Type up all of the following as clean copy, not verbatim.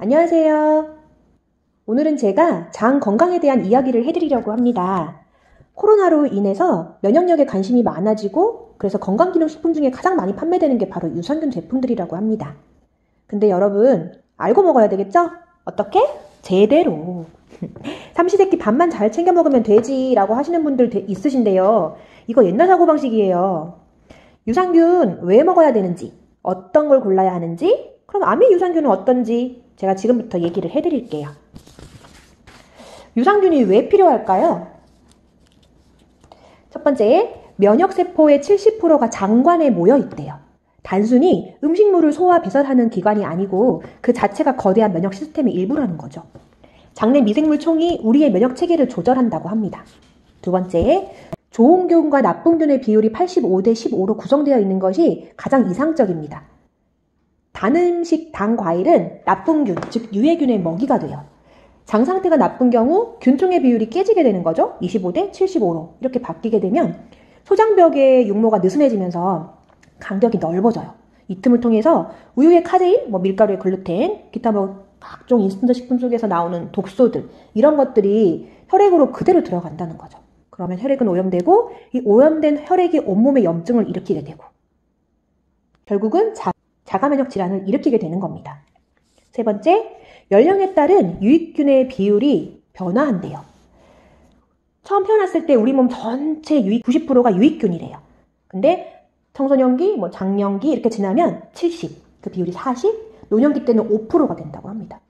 안녕하세요. 오늘은 제가 장 건강에 대한 이야기를 해드리려고 합니다. 코로나로 인해서 면역력에 관심이 많아지고 그래서 건강기능식품 중에 가장 많이 판매되는 게 바로 유산균 제품들이라고 합니다. 근데 여러분 알고 먹어야 되겠죠? 어떻게? 제대로. 삼시세끼 밥만 잘 챙겨 먹으면 되지라고 하시는 분들 있으신데요. 이거 옛날 사고방식이에요. 유산균 왜 먹어야 되는지, 어떤 걸 골라야 하는지, 그럼 아미 유산균은 어떤지 제가 지금부터 얘기를 해드릴게요. 유산균이 왜 필요할까요? 첫 번째, 면역세포의 70%가 장관에 모여 있대요. 단순히 음식물을 소화, 배설하는 기관이 아니고 그 자체가 거대한 면역 시스템의 일부라는 거죠. 장내 미생물 총이 우리의 면역 체계를 조절한다고 합니다. 두 번째, 좋은 균과 나쁜 균의 비율이 85대 15로 구성되어 있는 것이 가장 이상적입니다. 단 음식, 단 과일은 나쁜 균, 즉 유해균의 먹이가 돼요. 장 상태가 나쁜 경우 균총의 비율이 깨지게 되는 거죠. 25대 75로 이렇게 바뀌게 되면 소장벽의 육모가 느슨해지면서 간격이 넓어져요. 이 틈을 통해서 우유의 카제인, 밀가루의 글루텐, 기타 각종 인스턴트 식품 속에서 나오는 독소들 이런 것들이 혈액으로 그대로 들어간다는 거죠. 그러면 혈액은 오염되고 이 오염된 혈액이 온몸에 염증을 일으키게 되고 결국은 자가면역 질환을 일으키게 되는 겁니다. 세 번째, 연령에 따른 유익균의 비율이 변화한대요. 처음 태어났을 때 우리 몸 전체 90%가 유익균이래요. 근데 청소년기, 장년기 이렇게 지나면 70, 그 비율이 40, 노년기 때는 5%가 된다고 합니다.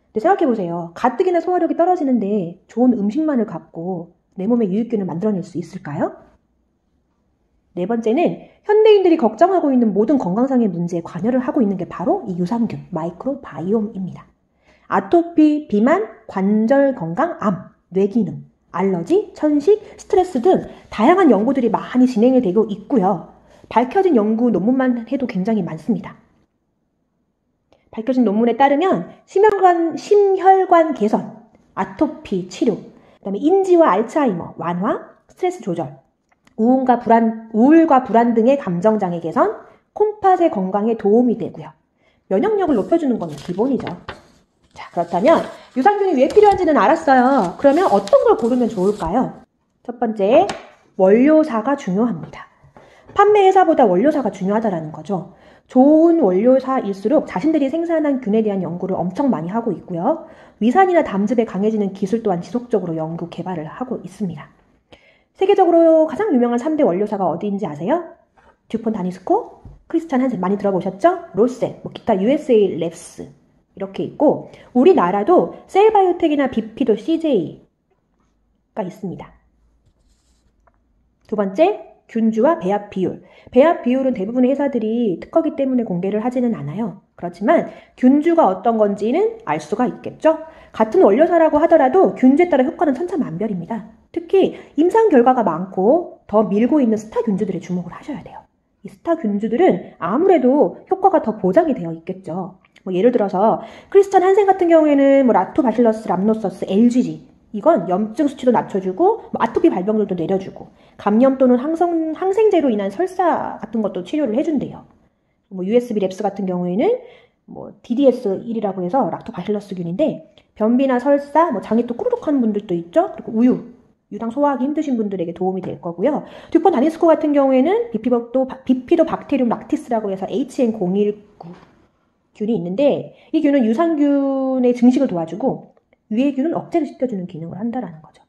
근데 생각해보세요. 가뜩이나 소화력이 떨어지는데 좋은 음식만을 갖고 내 몸에 유익균을 만들어낼 수 있을까요? 네 번째는 현대인들이 걱정하고 있는 모든 건강상의 문제에 관여를 하고 있는 게 바로 이 유산균, 마이크로바이옴입니다. 아토피, 비만, 관절 건강, 암, 뇌기능, 알러지, 천식, 스트레스 등 다양한 연구들이 많이 진행이 되고 있고요. 밝혀진 연구 논문만 해도 굉장히 많습니다. 밝혀진 논문에 따르면 심혈관 개선, 아토피 치료, 그다음에 인지와 알츠하이머, 완화, 스트레스 조절, 우울과 불안 등의 감정장애 개선, 콩팥의 건강에 도움이 되고요. 면역력을 높여주는 건 기본이죠. 자, 그렇다면 유산균이 왜 필요한지는 알았어요. 그러면 어떤 걸 고르면 좋을까요? 첫 번째, 원료사가 중요합니다. 판매회사보다 원료사가 중요하다는 거죠. 좋은 원료사일수록 자신들이 생산한 균에 대한 연구를 엄청 많이 하고 있고요. 위산이나 담즙에 강해지는 기술 또한 지속적으로 연구 개발을 하고 있습니다. 세계적으로 가장 유명한 3대 원료사가 어디인지 아세요? 듀폰 다니스코, 크리스찬 한센 많이 들어보셨죠? 로셈, 기타 USA 랩스 이렇게 있고 우리나라도 셀바이오텍이나 비피도 CJ가 있습니다. 두 번째, 균주와 배합 비율. 배합 비율은 대부분의 회사들이 특허기 때문에 공개를 하지는 않아요. 그렇지만 균주가 어떤 건지는 알 수가 있겠죠? 같은 원료사라고 하더라도 균주에 따라 효과는 천차만별입니다. 특히 임상 결과가 많고 더 밀고 있는 스타 균주들에 주목을 하셔야 돼요. 이 스타 균주들은 아무래도 효과가 더 보장이 되어 있겠죠. 예를 들어서 크리스찬 한센 같은 경우에는 라토바실러스 람노서스 LGG 이건 염증 수치도 낮춰주고 아토피 발병률도 내려주고 감염 또는 항생제로 인한 설사 같은 것도 치료를 해준대요. USB 랩스 같은 경우에는 DDS1이라고 해서 락토바실러스균인데 변비나 설사, 장이 또 꾸르륵하는 분들도 있죠. 그리고 유당 소화하기 힘드신 분들에게 도움이 될 거고요. 듀폰 다니스코 같은 경우에는 비피도 박테리움 락티스라고 해서 HN019 균이 있는데 이 균은 유산균의 증식을 도와주고 유해균은 억제를 시켜주는 기능을 한다는 거죠.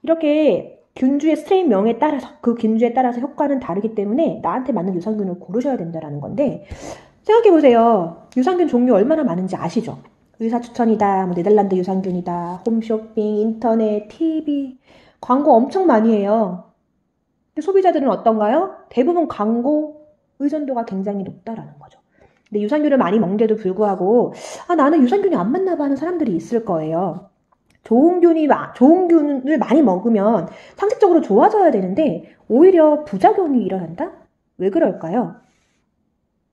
이렇게 균주의 스트레인명에 따라서 그 균주에 따라서 효과는 다르기 때문에 나한테 맞는 유산균을 고르셔야 된다는 건데 생각해보세요. 유산균 종류 얼마나 많은지 아시죠? 의사 추천이다, 네덜란드 유산균이다, 홈쇼핑, 인터넷, TV 광고 엄청 많이 해요. 근데 소비자들은 어떤가요? 대부분 광고 의존도가 굉장히 높다라는 거죠. 근데 유산균을 많이 먹는데도 불구하고 나는 유산균이 안 맞나 봐 하는 사람들이 있을 거예요. 좋은 균을 많이 먹으면 상식적으로 좋아져야 되는데 오히려 부작용이 일어난다? 왜 그럴까요?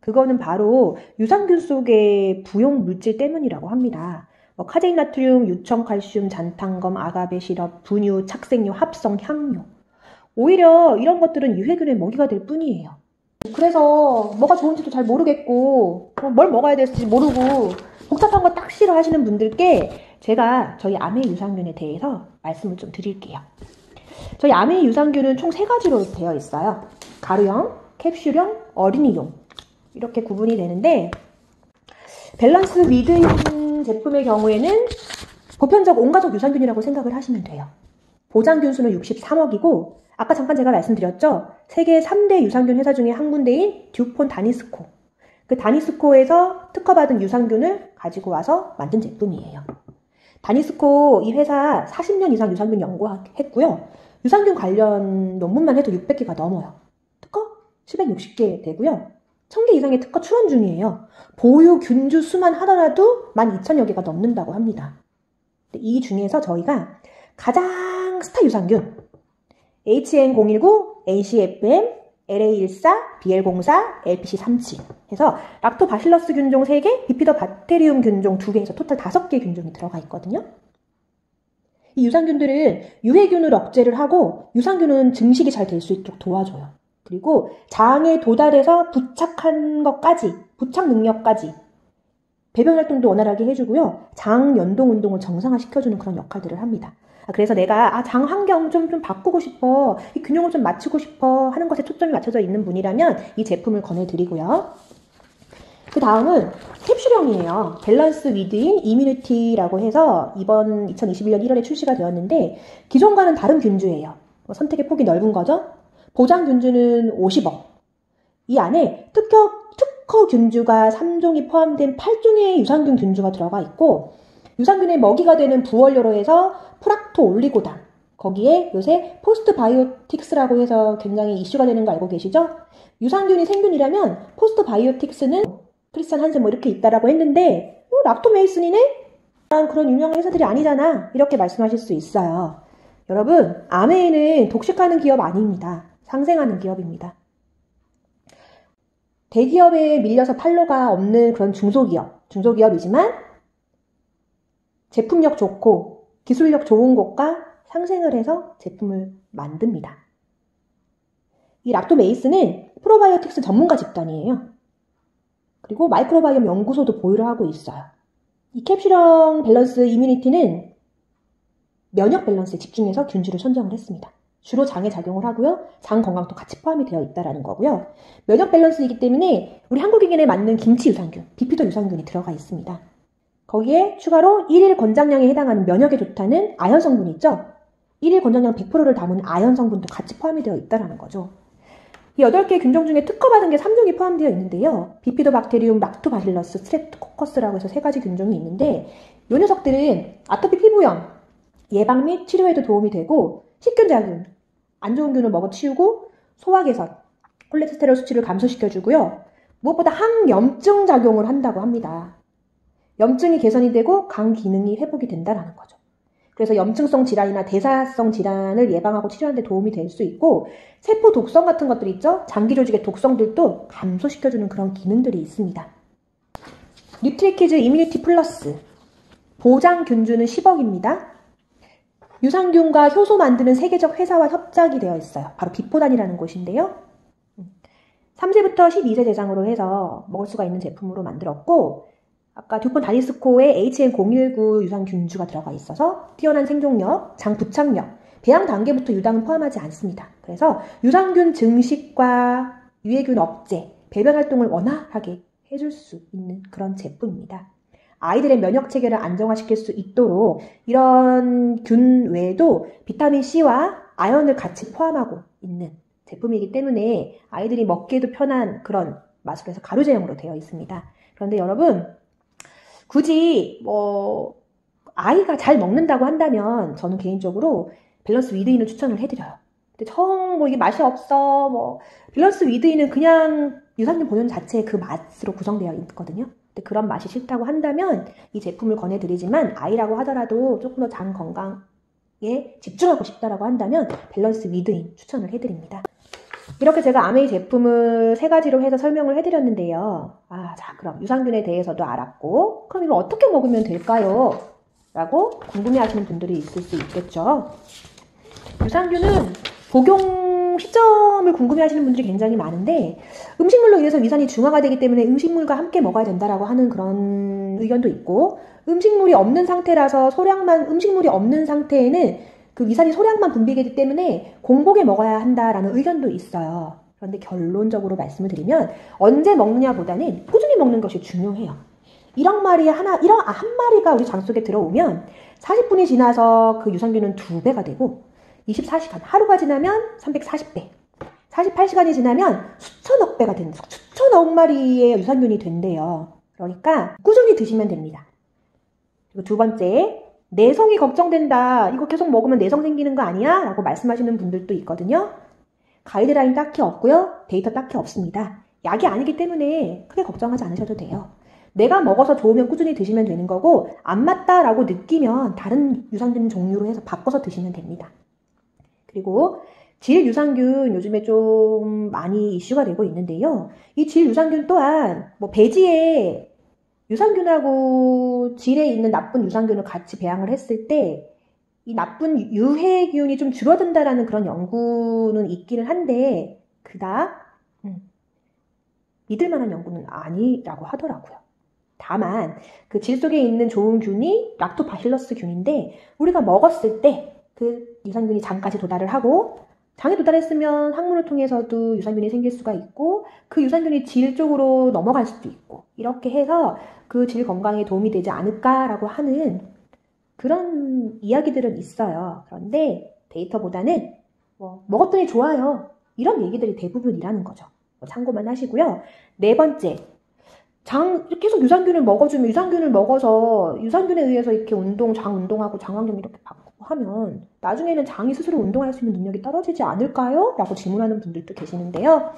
그거는 바로 유산균 속의 부용 물질 때문이라고 합니다. 카제인 나트륨, 유청칼슘, 잔탄검, 아가베 시럽, 분유, 착색료, 합성, 향료. 오히려 이런 것들은 유해균의 먹이가 될 뿐이에요. 그래서 뭐가 좋은지도 잘 모르겠고 뭘 먹어야 될지 모르고 복잡한 거 딱 싫어하시는 분들께 제가 저희 아메 유산균에 대해서 말씀을 좀 드릴게요. 저희 아메 유산균은 총 3가지로 되어 있어요. 가루형, 캡슐형, 어린이용 이렇게 구분이 되는데 밸런스 위드인 제품의 경우에는 보편적 온가족 유산균이라고 생각을 하시면 돼요. 보장균 수는 63억이고 아까 잠깐 제가 말씀드렸죠. 세계 3대 유산균 회사 중에 한 군데인 듀폰 다니스코. 그 다니스코에서 특허받은 유산균을 가지고 와서 만든 제품이에요. 다니스코 이 회사 40년 이상 유산균 연구했고요. 유산균 관련 논문만 해도 600개가 넘어요. 특허 760개 되고요. 1000개 이상의 특허 출원 중이에요. 보유 균주 수만 하더라도 12,000여 개가 넘는다고 합니다. 이 중에서 저희가 가장 스타 유산균 HN019, NCFM, LA14, BL04, LPC37 해서 락토바실러스 균종 3개, 비피더박테리움 균종 2개 해서 토탈 5개 균종이 들어가 있거든요. 이 유산균들은 유해균을 억제를 하고 유산균은 증식이 잘 될 수 있도록 도와줘요. 그리고 장에 도달해서 부착한 것까지, 부착 능력까지 배변 활동도 원활하게 해주고요. 장 연동 운동을 정상화시켜주는 그런 역할들을 합니다. 그래서 내가 장 환경 좀 바꾸고 싶어, 이 균형을 좀 맞추고 싶어 하는 것에 초점이 맞춰져 있는 분이라면 이 제품을 권해드리고요. 그 다음은 캡슐형이에요. 밸런스 위드인 이뮤니티라고 해서 이번 2021년 1월에 출시가 되었는데 기존과는 다른 균주예요. 선택의 폭이 넓은 거죠. 보장 균주는 50억. 이 안에 특허 균주가 3종이 포함된 8종의 유산균 균주가 들어가 있고 유산균의 먹이가 되는 부원료로 해서 프락토 올리고당 거기에 요새 포스트바이오틱스라고 해서 굉장히 이슈가 되는 거 알고 계시죠? 유산균이 생균이라면 포스트바이오틱스는 크리스찬 한센 뭐 이렇게 있다라고 했는데 락토메이슨이네? 그런 유명한 회사들이 아니잖아 이렇게 말씀하실 수 있어요. 여러분 아메이는 독식하는 기업 아닙니다. 상생하는 기업입니다. 대기업에 밀려서 판로가 없는 그런 중소기업이지만 제품력 좋고 기술력 좋은 곳과 상생을 해서 제품을 만듭니다. 이 락토메이슨은 프로바이오틱스 전문가 집단이에요. 그리고 마이크로바이옴 연구소도 보유를 하고 있어요. 이 캡슐형 밸런스 이뮤니티는 면역 밸런스에 집중해서 균주를 선정을 했습니다. 주로 장에 작용을 하고요. 장 건강도 같이 포함이 되어 있다는 거고요. 면역 밸런스이기 때문에 우리 한국인에 맞는 김치 유산균, 비피도 유산균이 들어가 있습니다. 거기에 추가로 1일 권장량에 해당하는 면역에 좋다는 아연 성분이 있죠. 1일 권장량 100%를 담은 아연 성분도 같이 포함이 되어 있다는 거죠. 이 8개 균종 중에 특허받은 게 3종이 포함되어 있는데요. 비피도박테리움, 락토바실러스, 스트랩토코커스라고 해서 3가지 균종이 있는데 이 녀석들은 아토피 피부염 예방 및 치료에도 도움이 되고 식균작용, 안 좋은 균을 먹어 치우고 소화 개선, 콜레스테롤 수치를 감소시켜주고요. 무엇보다 항염증 작용을 한다고 합니다. 염증이 개선이 되고 간 기능이 회복이 된다는 거죠. 그래서 염증성 질환이나 대사성 질환을 예방하고 치료하는 데 도움이 될 수 있고 세포 독성 같은 것들 있죠? 장기 조직의 독성들도 감소시켜주는 그런 기능들이 있습니다. 뉴트리키즈 이뮤니티 플러스 보장 균주는 10억입니다. 유산균과 효소 만드는 세계적 회사와 협작이 되어 있어요. 바로 비포단이라는 곳인데요. 3세부터 12세 대상으로 해서 먹을 수가 있는 제품으로 만들었고 아까 듀폰 다니스코의 HN019 유산균주가 들어가 있어서 뛰어난 생존력, 장 부착력, 배양 단계부터 유당은 포함하지 않습니다. 그래서 유산균 증식과 유해균 억제, 배변 활동을 원활하게 해줄 수 있는 그런 제품입니다. 아이들의 면역 체계를 안정화시킬 수 있도록 이런 균 외에도 비타민C와 아연을 같이 포함하고 있는 제품이기 때문에 아이들이 먹기에도 편한 그런 맛으로 해서 가루 제형으로 되어 있습니다. 그런데 여러분 굳이 아이가 잘 먹는다고 한다면 저는 개인적으로 밸런스 위드인을 추천을 해드려요. 근데 이게 맛이 없어 밸런스 위드인은 그냥 유산균 본연 자체의 그 맛으로 구성되어 있거든요. 근데 그런 맛이 싫다고 한다면 이 제품을 권해드리지만 아이라고 하더라도 조금 더 장 건강에 집중하고 싶다라고 한다면 밸런스 위드인 추천을 해드립니다. 이렇게 제가 아메이 제품을 3가지로 해서 설명을 해드렸는데요. 자, 그럼 유산균에 대해서도 알았고 그럼 이걸 어떻게 먹으면 될까요? 라고 궁금해하시는 분들이 있을 수 있겠죠. 유산균은 복용 복용 시점을 궁금해하시는 분들이 굉장히 많은데 음식물로 인해서 위산이 중화가 되기 때문에 음식물과 함께 먹어야 된다라고 하는 그런 의견도 있고 음식물이 없는 상태라서 음식물이 없는 상태에는 그 위산이 소량만 분비되기 때문에 공복에 먹어야 한다라는 의견도 있어요. 그런데 결론적으로 말씀을 드리면 언제 먹느냐보다는 꾸준히 먹는 것이 중요해요. 한 마리가 우리 장 속에 들어오면 40분이 지나서 그 유산균은 2배가 되고 24시간, 하루가 지나면 340배, 48시간이 지나면 수천억 배가 된다. 수천억 마리의 유산균이 된대요. 그러니까 꾸준히 드시면 됩니다. 그리고 두 번째, 내성이 걱정된다. 이거 계속 먹으면 내성 생기는 거 아니야? 라고 말씀하시는 분들도 있거든요. 가이드라인 딱히 없고요. 데이터 딱히 없습니다. 약이 아니기 때문에 크게 걱정하지 않으셔도 돼요. 내가 먹어서 좋으면 꾸준히 드시면 되는 거고 안 맞다라고 느끼면 다른 유산균 종류로 해서 바꿔서 드시면 됩니다. 그리고 질 유산균 요즘에 좀 많이 이슈가 되고 있는데요. 이 질 유산균 또한 뭐 배지에 유산균하고 질에 있는 나쁜 유산균을 같이 배양을 했을 때 이 나쁜 유해균이 좀 줄어든다라는 그런 연구는 있기는 한데 그닥 믿을 만한 연구는 아니라고 하더라고요. 다만 그 질 속에 있는 좋은 균이 락토바실러스 균인데 우리가 먹었을 때 그 유산균이 장까지 도달을 하고 장에 도달했으면 항문을 통해서도 유산균이 생길 수가 있고 그 유산균이 질 쪽으로 넘어갈 수도 있고 이렇게 해서 그 질 건강에 도움이 되지 않을까라고 하는 그런 이야기들은 있어요. 그런데 데이터보다는 먹었더니 좋아요. 이런 얘기들이 대부분이라는 거죠. 참고만 하시고요. 네 번째, 계속 유산균을 먹어주면 유산균을 먹어서 유산균에 의해서 이렇게 장 운동하고 장환경 이렇게 바꾸고 하면 나중에는 장이 스스로 운동할 수 있는 능력이 떨어지지 않을까요? 라고 질문하는 분들도 계시는데요.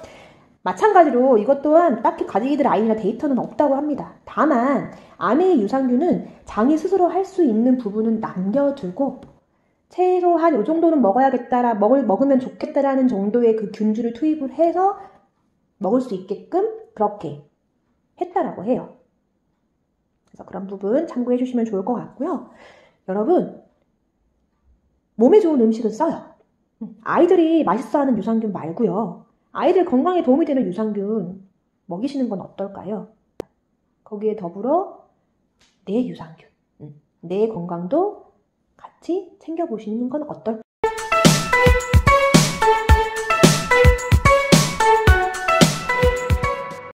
마찬가지로 이것 또한 딱히 가지기들 아이나 데이터는 없다고 합니다. 다만 아메의 유산균은 장이 스스로 할 수 있는 부분은 남겨두고 최소한 이 정도는 먹으면 좋겠다라는 정도의 그 균주를 투입을 해서 먹을 수 있게끔 그렇게 했다라고 해요. 그래서 그런 부분 참고해 주시면 좋을 것 같고요. 여러분, 몸에 좋은 음식은 써요. 아이들이 맛있어하는 유산균 말고요. 아이들 건강에 도움이 되는 유산균 먹이시는 건 어떨까요? 거기에 더불어 내 유산균, 내 건강도 같이 챙겨보시는 건 어떨까요?